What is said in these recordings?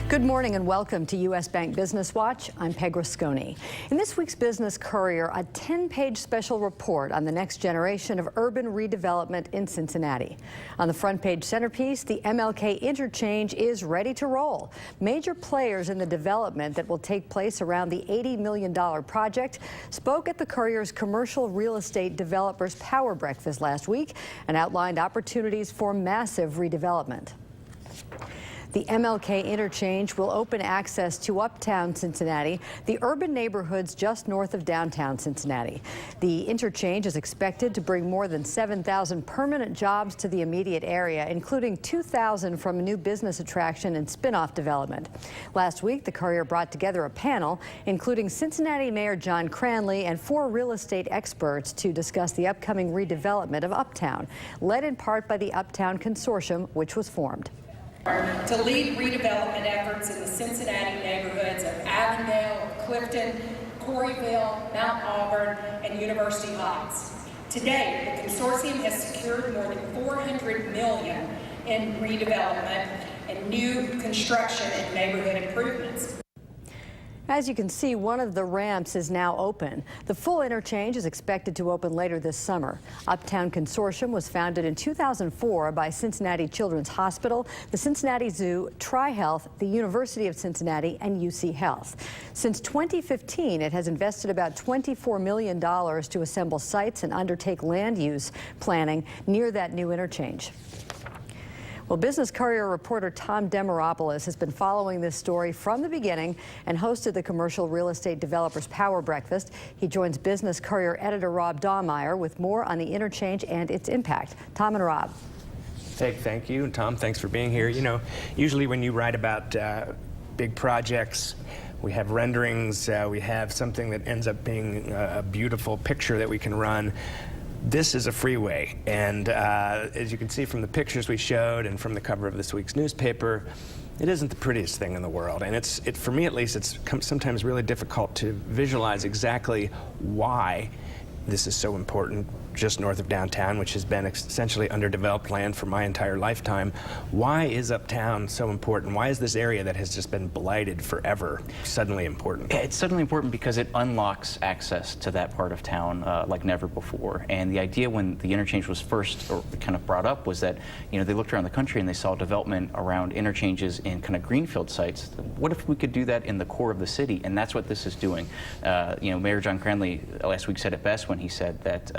Good morning and welcome to U.S. Bank Business Watch. I'm Peg Rasconi. In this week's Business Courier, a 10-page special report on the next generation of urban redevelopment in Cincinnati. On the front page centerpiece, the MLK interchange is ready to roll. Major players in the development that will take place around the $80 million project spoke at the Courier's Commercial Real Estate Developers Power Breakfast last week and outlined opportunities for massive redevelopment. The MLK interchange will open access to Uptown Cincinnati, the urban neighborhoods just north of downtown Cincinnati. The interchange is expected to bring more than 7,000 permanent jobs to the immediate area, including 2,000 from a new business attraction and spin-off development. Last week, the Courier brought together a panel, including Cincinnati Mayor John Cranley and 4 real estate experts to discuss the upcoming redevelopment of Uptown, led in part by the Uptown Consortium, which was formed to lead redevelopment efforts in the Cincinnati neighborhoods of Avondale, Clifton, Corryville, Mount Auburn, and University Heights. Today, the consortium has secured more than $400 million in redevelopment and new construction and neighborhood improvements. As you can see, one of the ramps is now open. The full interchange is expected to open later this summer. Uptown Consortium was founded in 2004 by Cincinnati Children's Hospital, the Cincinnati Zoo, TriHealth, the University of Cincinnati, and UC Health. Since 2015, it has invested about $24 million to assemble sites and undertake land use planning near that new interchange. Well, Business Courier reporter Tom Demaropoulos has been following this story from the beginning and hosted the Commercial Real Estate Developers Power Breakfast. He joins Business Courier editor Rob Dahmeyer with more on the interchange and its impact. Tom and Rob. Peg, thank you. And Tom, thanks for being here. You know, usually when you write about big projects, we have renderings, we have something that ends up being a beautiful picture that we can run. This is a freeway, and as you can see from the pictures we showed and from the cover of this week's newspaper, it isn't the prettiest thing in the world. And for me at least, it's sometimes really difficult to visualize exactly why this is so important just north of downtown, which has been essentially underdeveloped land for my entire lifetime. Why is Uptown so important? Why is this area that has just been blighted forever suddenly important? It's suddenly important because it unlocks access to that part of town like never before. And the idea when the interchange was first kind of brought up was that, you know, they looked around the country and they saw development around interchanges in kind of greenfield sites. What if we could do that in the core of the city? And that's what this is doing. You know, Mayor John Cranley last week said it best when he said that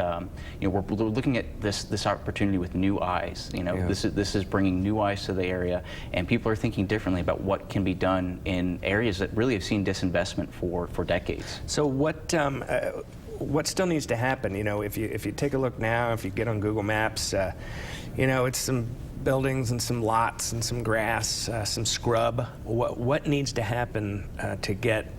you know, we're looking at this opportunity with new eyes. You know, yeah. This is bringing new eyes to the area, and people are thinking differently about what can be done in areas that really have seen disinvestment for decades. So what still needs to happen? You know, if you take a look now, if you get on Google Maps, you know, it's some buildings and some lots and some grass, some scrub. What needs to happen to get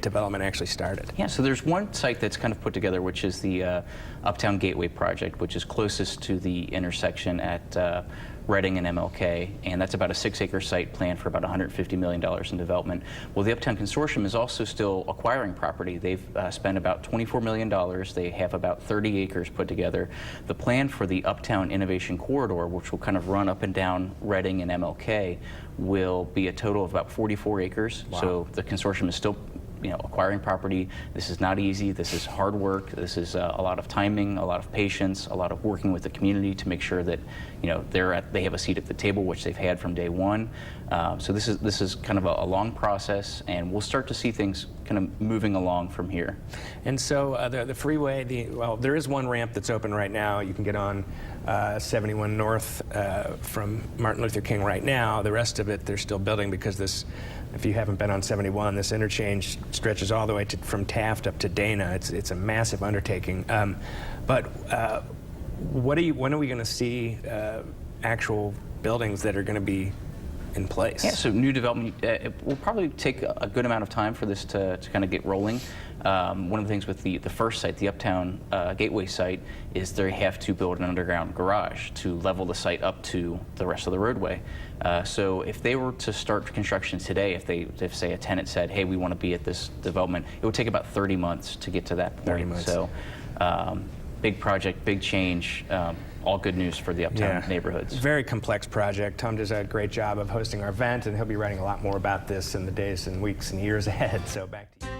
development actually started? Yeah, so there's one site that's kind of put together, which is the Uptown Gateway project, which is closest to the intersection at Reading and MLK, and that's about a 6-acre site planned for about $150 million in development. Well, the Uptown Consortium is also still acquiring property. They've spent about $24 million. They have about 30 acres put together. The plan for the Uptown Innovation Corridor, which will kind of run up and down Reading and MLK, will be a total of about 44 acres. Wow. So the consortium is still, you know, acquiring property. This is not easy. This is hard work. This is a lot of timing, a lot of patience, a lot of working with the community to make sure that, you know, they have a seat at the table, which they've had from day one. So this is kind of a long process, and we'll start to see things kind of moving along from here. And so the freeway, well, there is one ramp that's open right now. You can get on 71 North from Martin Luther King right now. The rest of it, they're still building because this, if you haven't been on 71, this interchange stretches all the way from Taft up to Dana. It's a massive undertaking. But when are we going to see actual buildings that are going to be in place? Yeah, so new development, it will probably take a good amount of time for this to kind of get rolling. One of the things with the first site, the Uptown Gateway site, is they have to build an underground garage to level the site up to the rest of the roadway. So if they were to start construction today, if say a tenant said, hey, we want to be at this development, it would take about 30 months to get to that point. 30 months. So big project, big change. all good news for the Uptown neighborhoods. Very complex project. Tom does a great job of hosting our event, and he'll be writing a lot more about this in the days and weeks and years ahead. So back to you.